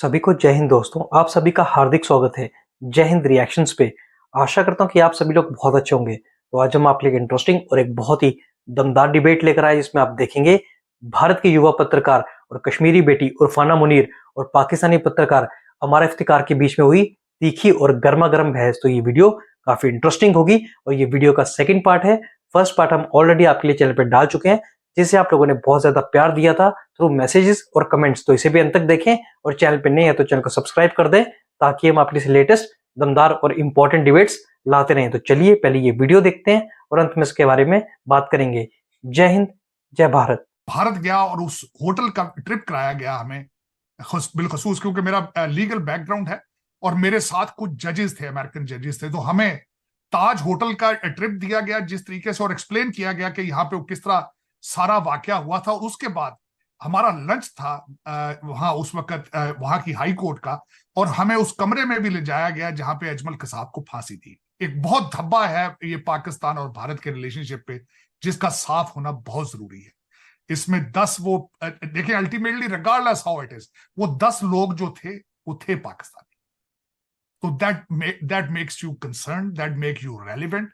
सभी को जय हिंद दोस्तों। आप सभी का हार्दिक स्वागत है जय हिंद रिएक्शंस पे। आशा करता हूँ कि आप सभी लोग बहुत अच्छे होंगे। तो आज हम आपके लिए एक इंटरेस्टिंग और एक बहुत ही दमदार डिबेट लेकर आए, जिसमें आप देखेंगे भारत के युवा पत्रकार और कश्मीरी बेटी उरफाना मुनीर और पाकिस्तानी पत्रकार अमार इफ्तिकार के बीच में हुई तीखी और गर्मा गर्म बहस। तो ये वीडियो काफी इंटरेस्टिंग होगी और ये वीडियो का सेकंड पार्ट है। फर्स्ट पार्ट हम ऑलरेडी आपके लिए चैनल पर डाल चुके हैं, जिसे आप लोगों ने बहुत ज्यादा प्यार दिया था थ्रू मैसेजेस और कमेंट्स। तो इसे भी अंत तक देखें और चैनल पे नए हैं तो चैनल को सब्सक्राइब कर दें, ताकि हम आपके लिए लेटेस्ट दमदार और इंपॉर्टेंट डिबेट्स लाते रहें। तो चलिए पहले ये वीडियो देखते हैं और अंत में इसके बारे में बात करेंगे। जय हिंद, जय भारत। भारत गया और उस होटल का ट्रिप कराया गया हमें बिलखसूस, क्योंकि मेरा लीगल बैकग्राउंड है और मेरे साथ कुछ जजेस थे, अमेरिकन जजेस थे। तो हमें ताज होटल का ट्रिप दिया गया जिस तरीके से, और एक्सप्लेन किया गया कि यहाँ पे किस तरह सारा वाकया हुआ था। और उसके बाद हमारा लंच था वहां उस वक्त वहां की हाई कोर्ट का, और हमें उस कमरे में भी ले जाया गया जहां पे अजमल कसाब को फांसी थी। एक बहुत धब्बा है ये पाकिस्तान और भारत के रिलेशनशिप पे, जिसका साफ होना बहुत जरूरी है। इसमें 10 वो देखिए, ultimately regardless how it is, वो 10 लोग जो थे वो थे पाकिस्तानी। तो that makes you concern, that make you relevant,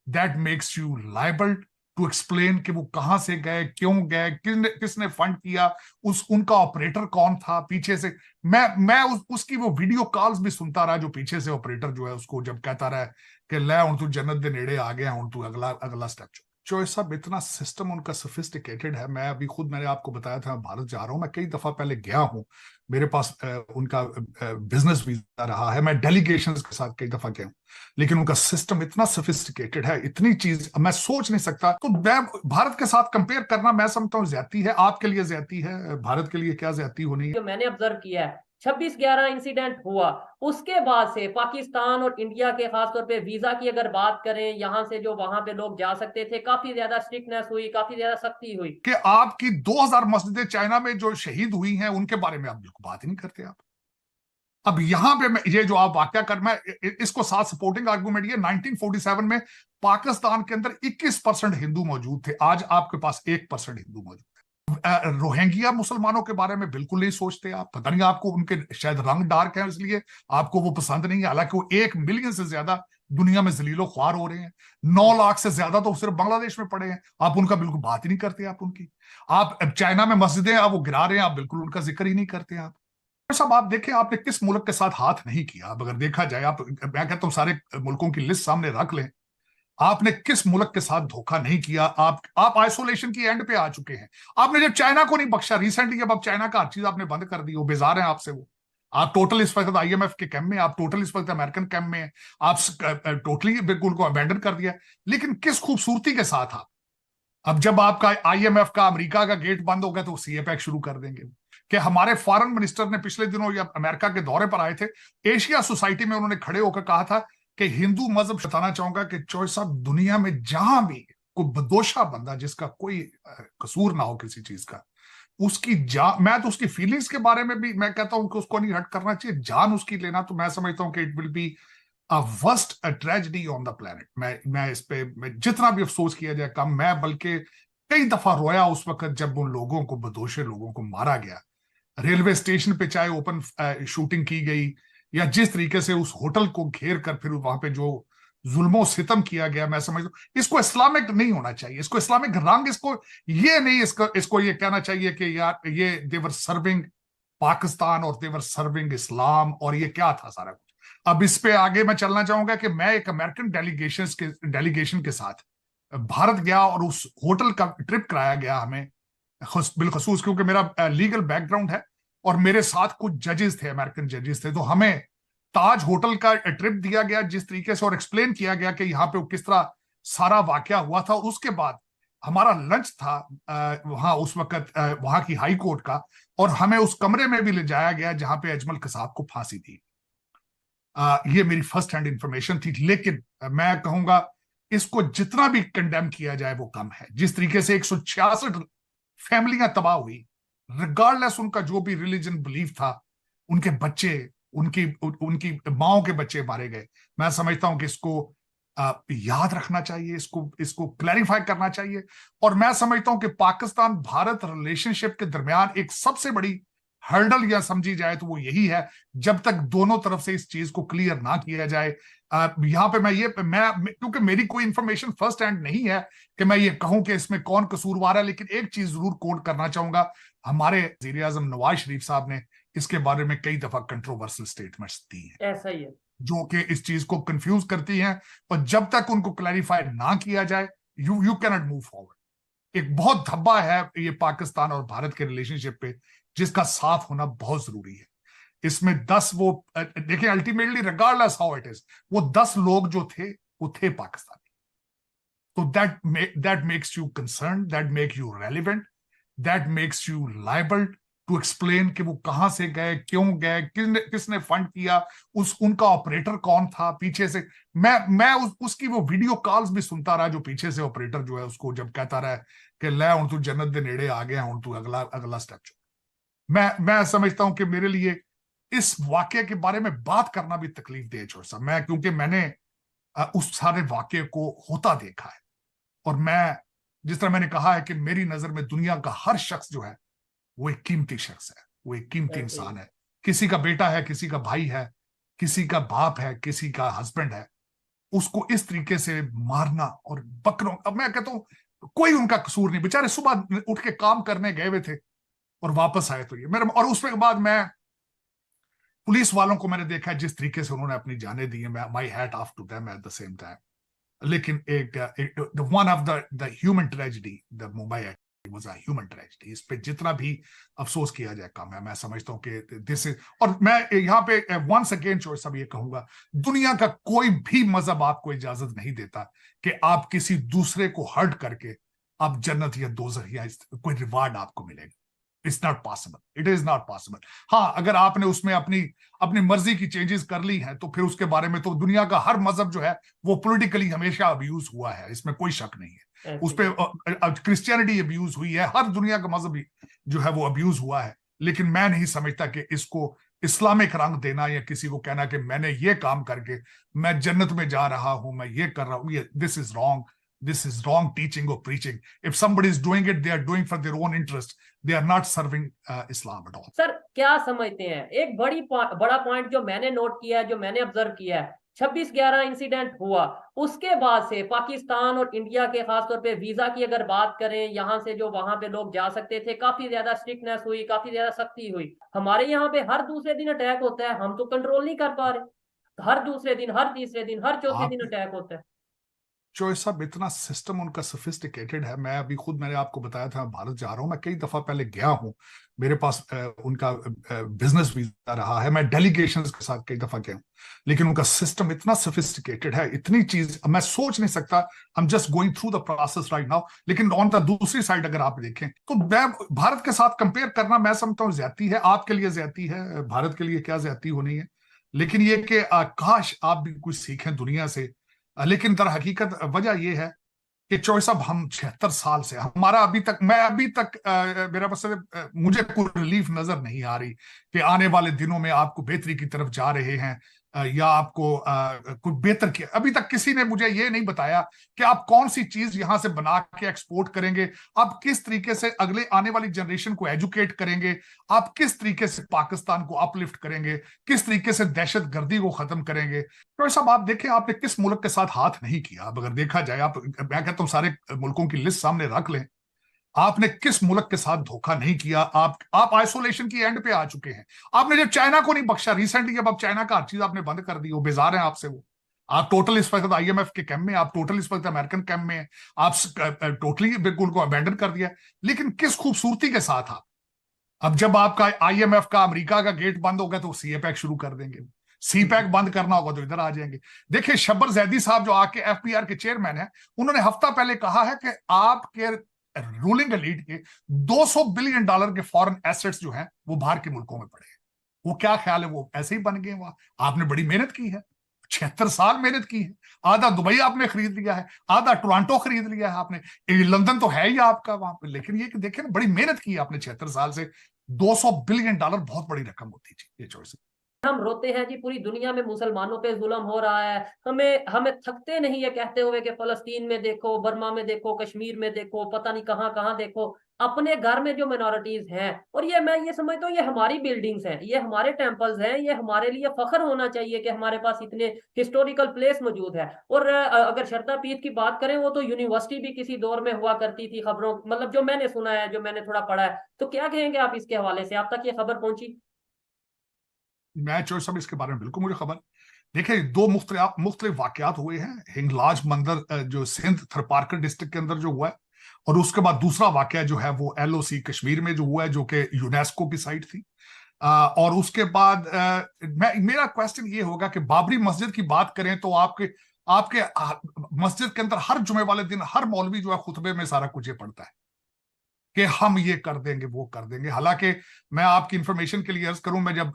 that makes you liable to explain कि वो कहां से गए, क्यों गए, किसने फंड किया, उनका ऑपरेटर कौन था पीछे से। मैं उसकी वो वीडियो कॉल्स भी सुनता रहा, जो पीछे से ऑपरेटर जो है उसको जब कहता रहा कि ले हुण तू जन्नत दे नेड़े आ गया, हुण तू अगला अगला स्टेप चो। साहब इतना सिस्टम उनका सोफिस्टिकेटेड है। मैं अभी खुद, मैंने आपको बताया था भारत जा रहा हूं, मैं कई दफा पहले गया हूं, मेरे पास उनका बिजनेस वीजा रहा है, मैं डेलीगेशंस के साथ कई दफा गया हूं। लेकिन उनका सिस्टम इतना सोफिस्टिकेटेड है, इतनी चीज मैं सोच नहीं सकता। तो मैं भारत के साथ कंपेयर करना, मैं समझता हूँ ज्यादती है। आपके लिए ज्यादती है, भारत के लिए क्या ज्यादती होनी है? जो मैंने ऑब्जर्व किया है, 26/11 इंसिडेंट हुआ, उसके बाद से पाकिस्तान और इंडिया के खासतौर पे वीजा की अगर बात करें, यहां से जो वहां पे लोग जा सकते थे, काफी ज्यादा स्ट्रिक्टनेस हुई, काफी ज्यादा सख्ती हुई। कि आपकी 2000 मस्जिदें चाइना में जो शहीद हुई हैं उनके बारे में आप बिल्कुल बात ही नहीं करते आप। अब यहां पे ये जो आप वाक्या कर, मैं इसको साथ सपोर्टिंग आर्गूमेंट, ये 1947 में पाकिस्तान के अंदर 21% हिंदू मौजूद थे, आज आपके पास 1% हिंदू मौजूद है। रोहिंग्या मुसलमानों के बारे में बिल्कुल नहीं सोचते आप। पता नहीं, आपको उनके शायद रंग डार्क है इसलिए आपको वो पसंद नहीं है। हालांकि वो 1 मिलियन से ज्यादा दुनिया में जलीलो ख्वार हो रहे हैं, 9 लाख से ज्यादा तो सिर्फ बांग्लादेश में पड़े हैं। आप उनका बिल्कुल बात ही नहीं करते आप उनकी। आप चाइना में मस्जिदें आप वो गिरा रहे हैं, आप बिल्कुल उनका जिक्र ही नहीं करते आप। साहब आप देखें, आपने किस मुल्क के साथ हाथ नहीं किया। अब अगर देखा जाए, आप, मैं कहता हूं सारे मुल्कों की लिस्ट सामने रख लें, आपने किस मुल्क के साथ धोखा नहीं किया। आप आइसोलेशन की एंड पे आ चुके हैं। आपने जब चाइना को नहीं बख्शा रिसेंटली, जब आप चाइना का हर चीज आपने बंद कर दी, वो बेजार है आपसे। वो आप टोटल इस वक्त IMF के कैंप में, आप टोटल इस वक्त अमेरिकन कैंप में, आप टोटली बिल्कुल को अबेंडन कर दिया। लेकिन किस खूबसूरती के साथ आप, अब जब आपका IMF का, अमेरिका का गेट बंद हो गया, तो CAPEC शुरू कर देंगे। कि हमारे फॉरेन मिनिस्टर ने पिछले दिनों या अमेरिका के दौरे पर आए थे, एशिया सोसाइटी में उन्होंने खड़े होकर कहा था कि हिंदू मजहब, बताना चाहूंगा कि चौधरी साहब, दुनिया में जहां भी कोई बदोशा बंदा जिसका कोई कसूर ना हो किसी चीज का, उसकी जान, मैं तो उसकी फीलिंग्स के बारे में भी मैं कहता हूं कि उसको नहीं हट करना चाहिए, जान उसकी लेना, तो मैं समझता हूं कि it will be a worst tragedy on the planet. मैं इस पे जितना भी अफसोस किया जाए कम। मैं बल्कि कई दफा रोया उस वक्त जब उन लोगों को, बदोशे लोगों को मारा गया रेलवे स्टेशन पे, चाहे ओपन शूटिंग की गई, या जिस तरीके से उस होटल को घेर कर फिर वहां पे जो जुल्मो सितम किया गया। मैं समझता हूं इसको इस्लामिक नहीं होना चाहिए, इसको इस्लामिक रंग, इसको ये नहीं, इसको ये कहना चाहिए कि यार ये देवर सर्विंग पाकिस्तान और देवर सर्विंग इस्लाम, और ये क्या था सारा कुछ। अब इस पे आगे मैं चलना चाहूंगा कि मैं एक अमेरिकन डेलीगेशन के साथ भारत गया और उस होटल का ट्रिप कराया गया हमें बिलखसूस, क्योंकि मेरा लीगल बैकग्राउंड है और मेरे साथ कुछ जजेस थे, अमेरिकन जजेस थे। तो हमें ताज होटल का ट्रिप दिया गया जिस तरीके से, और एक्सप्लेन किया गया कि यहाँ पे किस तरह सारा वाकया हुआ था। और उसके बाद हमारा लंच था वहां उस वक्त वहां की हाई कोर्ट का, और हमें उस कमरे में भी ले जाया गया जहां पे अजमल कसाब को फांसी थी। ये मेरी फर्स्ट हैंड इंफॉर्मेशन थी। लेकिन मैं कहूंगा इसको जितना भी कंडेम किया जाए वो कम है। जिस तरीके से 166 फैमिलियां तबाह हुई, रिगार्डलेस उनका जो भी रिलीजन बिलीफ था, उनके बच्चे, उनकी उनकी माओ के बच्चे मारे गए। मैं समझता हूं कि इसको याद रखना चाहिए, इसको क्लैरिफाई करना चाहिए। और मैं समझता हूं कि पाकिस्तान भारत रिलेशनशिप के दरमियान एक सबसे बड़ी हर्डल या समझी जाए तो वो यही है, जब तक दोनों तरफ से इस चीज को क्लियर ना किया जाए। यहां पे मैं क्योंकि मेरी कोई इंफॉर्मेशन फर्स्ट हैंड नहीं है कि मैं ये कहूं कि इसमें कौन कसूरवार है, लेकिन एक चीज जरूर कोट करना चाहूंगा, हमारे वज़ीर आज़म नवाज शरीफ साहब ने इसके बारे में कई दफा कंट्रोवर्शियल स्टेटमेंट्स दी है, ऐसा ही है, जो कि इस चीज को कंफ्यूज करती हैं, और जब तक उनको क्लैरिफाई ना किया जाए you can not move forward. एक बहुत धब्बा है ये पाकिस्तान और भारत के रिलेशनशिप पे, जिसका साफ होना बहुत जरूरी है। इसमें 10 वो देखिए, ultimately regardless how it is, वो 10 लोग जो थे वो थे पाकिस्तानी। तो that makes you concern, that make you relevant, that makes you liable to explain कि वो कहां से गए, क्यों गए, किसने फंड किया, उनका ऑपरेटर कौन था पीछे से। मैं उसकी वो वीडियो कॉल्स भी सुनता रहा, जो पीछे से ऑपरेटर जो है उसको जब कहता रहा कि ले हुण तू जन्नत दे नेड़े आ गया, हुण तू अगला स्टेप चुक। मैं समझता हूं कि मेरे लिए इस वाक्य के बारे में बात करना भी तकलीफ दे छोड़, मैं क्योंकि मैंने उस सारे वाक्य को होता देखा है, और मैं जिस तरह मैंने कहा है कि मेरी नजर में दुनिया का हर शख्स जो है वो एक कीमती शख्स है, वो एक कीमती इंसान है। किसी का बेटा है, किसी का भाई है, किसी का बाप है, किसी का हस्बैंड है, उसको इस तरीके से मारना और बकरों, अब मैं कहता हूं कोई उनका कसूर नहीं, बेचारे सुबह उठ के काम करने गए हुए थे और वापस आए तो ये मेरे, और उसके बाद मैं पुलिस वालों को मैंने देखा है जिस तरीके से उन्होंने अपनी जानें दी है, my hat off to them at the same time. लेकिन one of the human tragedy, the Mumbai was a human tragedy, इस पे जितना भी अफसोस किया जाए कम है। मैं समझता हूं कि दिस इज, और मैं यहाँ पे वंस अगेन चॉइस अब ये कहूंगा, दुनिया का कोई भी मजहब आपको इजाजत नहीं देता कि आप किसी दूसरे को हर्ट करके आप जन्नत या दोज़ख या कोई रिवार्ड आपको मिलेगा। It's not possible, it is not possible. हाँ, अगर आपने उसमें अपनी मर्जी की चेंजेस कर ली हैं तो फिर उसके बारे में तो दुनिया का हर मजहब जो है वो पॉलिटिकली हमेशा अब्यूज हुआ है, इसमें कोई शक नहीं है। उस पर क्रिश्चियनिटी अब्यूज हुई है, हर दुनिया का मजहब जो है वो अब्यूज हुआ है, लेकिन मैं नहीं समझता कि इसको इस्लामिक रंग देना या किसी को कहना कि मैंने ये काम करके मैं जन्नत में जा रहा हूं, मैं ये कर रहा हूं, this is wrong, this is wrong teaching और preaching. If somebody is doing it, they are doing for their own interest, they are not serving Islam at all। Sir क्या समझते हैं, एक बड़ा पॉइंट जो मैंने नोट किया है, जो मैंने ऑब्जर्व किया है, 26/11 इंसिडेंट हुआ, उसके बाद से पाकिस्तान और इंडिया के खासतौर पे वीजा की अगर बात करें, यहाँ से जो वहां पे लोग जा सकते थे, काफी ज्यादा स्ट्रिक्टनेस हुई, काफी ज्यादा सख्ती हुई। हमारे यहाँ पे हर दूसरे दिन अटैक होता है, हम तो कंट्रोल नहीं कर पा रहे, हर दूसरे दिन, हर तीसरे दिन, हर चौथे दिन अटैक होता है। चॉइस साहब, इतना सिस्टम उनका सोफिस्टिकेटेड है। मैं अभी खुद, मैंने आपको बताया था भारत जा रहा हूं, मैं कई दफा पहले गया हूं, मेरे पास उनका बिजनेस वीजा रहा है, मैं डेलीगेशंस के साथ कई दफा गया हूं, लेकिन उनका सिस्टम इतना सोफिस्टिकेटेड है, इतनी चीज मैं सोच नहीं सकता। I am just going through the process right now. लेकिन ऑन द दूसरी साइड अगर आप देखें तो मैं भारत के साथ कंपेयर करना, मैं समझता हूँ ज्यादती है, आपके लिए ज्यादती है, भारत के लिए क्या ज्यादती होनी है। लेकिन ये कि काश आप भी कुछ सीखें दुनिया से। लेकिन दर हकीकत वजह यह है कि चॉइस अब हम 76 साल से, हमारा अभी तक मेरा मतलब मुझे कोई रिलीफ नजर नहीं आ रही कि आने वाले दिनों में आपको बेहतरी की तरफ जा रहे हैं या आपको कुछ बेहतर किया। अभी तक किसी ने मुझे ये नहीं बताया कि आप कौन सी चीज यहां से बना के एक्सपोर्ट करेंगे, आप किस तरीके से अगले आने वाली जनरेशन को एजुकेट करेंगे, आप किस तरीके से पाकिस्तान को अपलिफ्ट करेंगे, किस तरीके से दहशत गर्दी को खत्म करेंगे। तो साहब आप देखें, आपने किस मुल्क के साथ हाथ नहीं किया। अब अगर देखा जाए, आप, मैं कहता हूं सारे मुल्कों की लिस्ट सामने रख लें, आपने किस मुल्क के साथ धोखा नहीं किया। आप आइसोलेशन की एंड पे आ चुके हैं। आपने जब चाइना को नहीं बख्शा रिसेंटली, अब चाइना का हर चीज आपने बंद कर दी, वो बेजार है आपसे। वो आप टोटल इस वक्त IMF के कैंप में, आप टोटल इस वक्त अमेरिकन कैंप में, आप टोटली बिल्कुल को अबैंडन कर दिया। लेकिन किस खूबसूरती के साथ आप, अब जब आपका IMF का, अमेरिका का गेट बंद होगा तो CPEC शुरू कर देंगे, CPEC बंद करना होगा तो इधर आ जाएंगे। देखिए शब्बर जैदी साहब जो आके FBR के चेयरमैन है, उन्होंने हफ्ता पहले कहा है कि आपके रूलिंग एलीट के $200 बिलियन के फॉरेन एसेट्स जो हैं वो बाहर के मुल्कों में पड़े हैं। वो क्या ख्याल है, वो ऐसे ही बन गए वहां? आपने बड़ी मेहनत की है, 76 साल मेहनत की है, आधा दुबई आपने खरीद लिया है, आधा टोरंटो खरीद लिया है आपने, लंदन तो है ही आपका वहां पे। लेकिन ये कि देखें ना, बड़ी मेहनत की है आपने 76 साल से। $200 बिलियन बहुत बड़ी रकम होती थी ये चॉइस। हम रोते हैं जी, पूरी दुनिया में मुसलमानों पे जुल्म हो रहा है, हमें थकते नहीं है कहते हुए कि फलस्तीन में देखो, बर्मा में देखो, कश्मीर में देखो, पता नहीं कहां कहां देखो, अपने घर में जो माइनॉरिटीज हैं, और ये मैं ये समझता हूँ ये हमारी बिल्डिंग्स हैं, ये हमारे टेम्पल्स हैं, ये हमारे लिए फख्र होना चाहिए कि हमारे पास इतने हिस्टोरिकल प्लेस मौजूद है। और अगर श्रद्धा पीठ की बात करें, वो तो यूनिवर्सिटी भी किसी दौर में हुआ करती थी, खबरों मतलब जो मैंने सुना है, जो मैंने थोड़ा पढ़ा है। तो क्या कहेंगे आप इसके हवाले से, आप तक ये खबर पहुंची? मैं चोर साहब इसके बारे में बिल्कुल मुझे खबर। देखिए, दो मुख्तलिफ वाकयात हुए हैं। हिंगलाज मंदिर जो सिंध थरपारकर डिस्ट्रिक्ट के अंदर जो हुआ है, और उसके बाद दूसरा वाकया जो है वो LOC कश्मीर में जो हुआ है, जो कि यूनेस्को की साइट थी। और उसके बाद मेरा क्वेश्चन ये होगा कि बाबरी मस्जिद की बात करें तो आपके आपके मस्जिद के अंदर हर जुमे वाले दिन हर मौलवी जो है खुतबे में सारा कुछ ये पढ़ता है कि हम ये कर देंगे, वो कर देंगे। हालांकि मैं आपकी इंफॉर्मेशन के लिए अर्ज करूं, मैं जब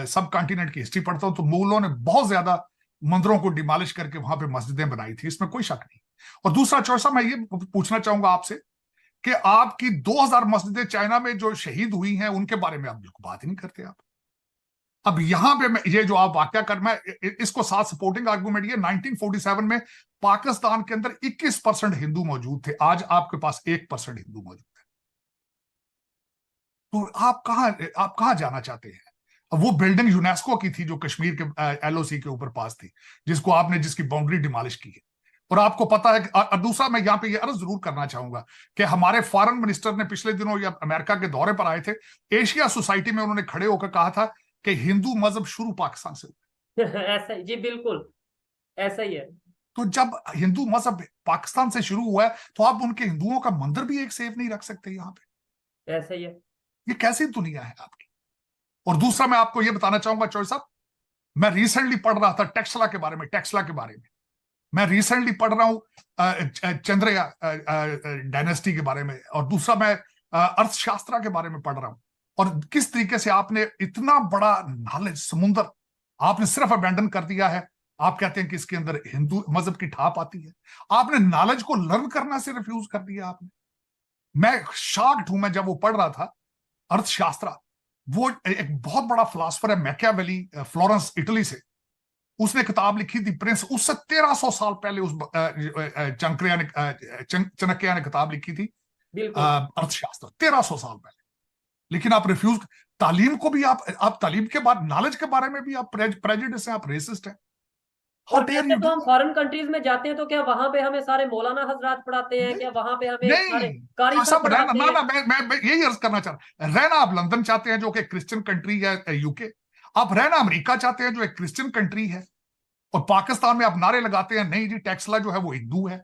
सब कॉन्टिनेंट की हिस्ट्री पढ़ता हूं तो मुगलों ने बहुत ज्यादा मंदिरों को डिमॉलिश करके वहां पे मस्जिदें बनाई थी, इसमें कोई शक नहीं। और दूसरा चौसा मैं ये पूछना चाहूंगा आपसे कि आपकी 2000 मस्जिदें चाइना में जो शहीद हुई हैं उनके बारे में आप बिल्कुल बात ही नहीं करते आप। अब यहां पे मैं ये जो आप वाकया कर, मैं इसको साथ सपोर्टिंग आर्गूमेंट, ये 1947 में पाकिस्तान के अंदर 21% हिंदू मौजूद थे, आज आपके पास 1% हिंदू मौजूद है। तो आप कहां जाना चाहते हैं? अब वो बिल्डिंग यूनेस्को की थी जो कश्मीर के LOC के ऊपर पास थी, जिसकी बाउंड्री डिमॉलिश की है। और आपको पता है और दूसरा मैं यहां पे ये अर्ज जरूर करना चाहूंगा कि हमारे फॉरेन मिनिस्टर ने पिछले दिनों या अमेरिका के दौरे पर आए थे, एशिया सोसाइटी में उन्होंने खड़े होकर कहा था कि हिंदू मजहब शुरू पाकिस्तान से हुआ। ऐसा ही जी, बिल्कुल ऐसा ही है। तो जब हिंदू मजहब पाकिस्तान से शुरू हुआ है तो आप उनके हिंदुओं का मंदिर भी एक सेफ नहीं रख सकते यहाँ पे। ऐसा ही है। ये कैसी दुनिया है आपकी? और दूसरा मैं आपको ये बताना चाहूंगा चौधरी साहब, मैं रिसेंटली पढ़ रहा था टेक्सला के बारे में। मैं रिसेंटली पढ़ रहा हूं चंद्रया डायनेस्टी के बारे में, और दूसरा मैं अर्थशास्त्र के बारे में पढ़ रहा हूं। और किस तरीके से आपने इतना बड़ा नॉलेज समुंदर आपने सिर्फ अबेंडन कर दिया है। आप कहते हैं कि इसके अंदर हिंदू मजहब की ठाप आती है, आपने नॉलेज को लर्न करना से रिफ्यूज कर दिया आपने। मैं शॉक्ड हूं, मैं जब वो पढ़ रहा था अर्थशास्त्र, वो एक बहुत बड़ा फिलोसफर है मैकियावेली, फ्लोरेंस इटली से, उसने किताब लिखी थी प्रिंस, उससे 1300 साल पहले उस चाणक्य ने किताब लिखी थी अर्थशास्त्र, 1300 साल पहले। लेकिन आप रिफ्यूज, तालीम को भी आप तालीम के बाद नॉलेज के बारे में भी आप प्रेजुडिस हैं, आप रेसिस्ट हैं। और जैसे तो हम फॉरेन कंट्रीज में जाते हैं तो क्या वहां पे हमें सारे मौलाना हजरात पढ़ाते हैं? क्या वहां पे हमें सारे कारी सब रहना पढ़ाते ना, मैं यही अर्ज करना चाह रहा हूं। रहना आप लंदन चाहते हैं जो कि क्रिश्चियन कंट्री है, UK। आप रहना अमेरिका चाहते हैं जो एक क्रिश्चियन कंट्री है, और पाकिस्तान में आप नारे लगाते हैं नहीं जी टेक्सला जो है वो हिंदू है।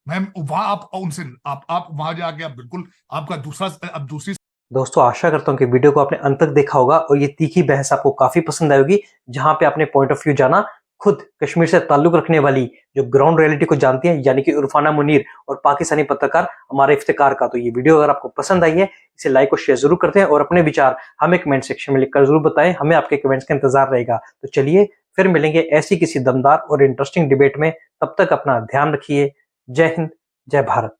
मैम वहां आप उनसे आप वहां जाके आप बिल्कुल आपका दूसरी। दोस्तों, आशा करता हूं कि वीडियो को आपने अंत तक देखा होगा और ये तीखी बहस आपको काफी पसंद आएगी, जहां पे आपने पॉइंट ऑफ व्यू जाना, खुद कश्मीर से ताल्लुक रखने वाली जो ग्राउंड रियलिटी को जानती हैं, यानी कि इरफाना मुनीर और पाकिस्तानी पत्रकार हमारे इफ्तिकार का। तो ये वीडियो अगर आपको पसंद आई है, इसे लाइक और शेयर जरूर करते हैं, और अपने विचार हमें कमेंट सेक्शन में लिखकर जरूर बताएं, हमें आपके कमेंट्स का इंतजार रहेगा। तो चलिए फिर मिलेंगे ऐसी किसी दमदार और इंटरेस्टिंग डिबेट में, तब तक अपना ध्यान रखिए। जय हिंद, जय भारत।